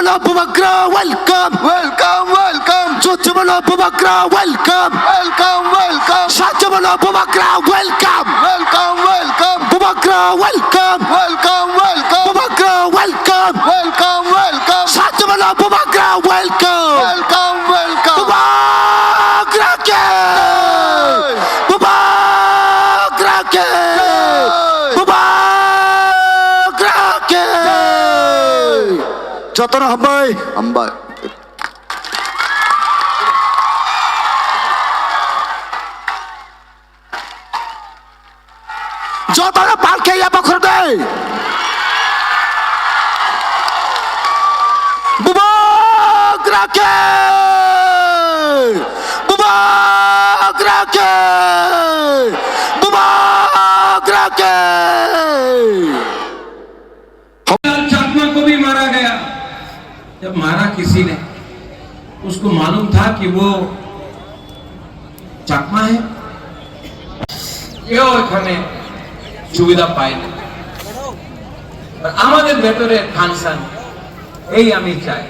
Chuchumala Bubagra, welcome, welcome, welcome. Chuchumala Bubagra, welcome, welcome, welcome. Shachamala Bubagra, welcome, welcome, welcome. Bubagra, welcome, welcome, welcome. Bubagra, welcome, welcome, welcome. Shachamala Bubagra, welcome, welcome, welcome. Bubagra ke, Bubagra ke, Bubagra ke. Jatara hambai, hambai. Jatara palke ya bakhurde. Bubagra ke, Bubagra ke, Bubagra ke. चकमा को भी मारा गया। जब मारा किसी ने, उसको मालूम था कि वो चकमा है, কেউ এখানে সুবিধা পায় না। আমাদের ভেতরে ফাংশন এই আমি চাই।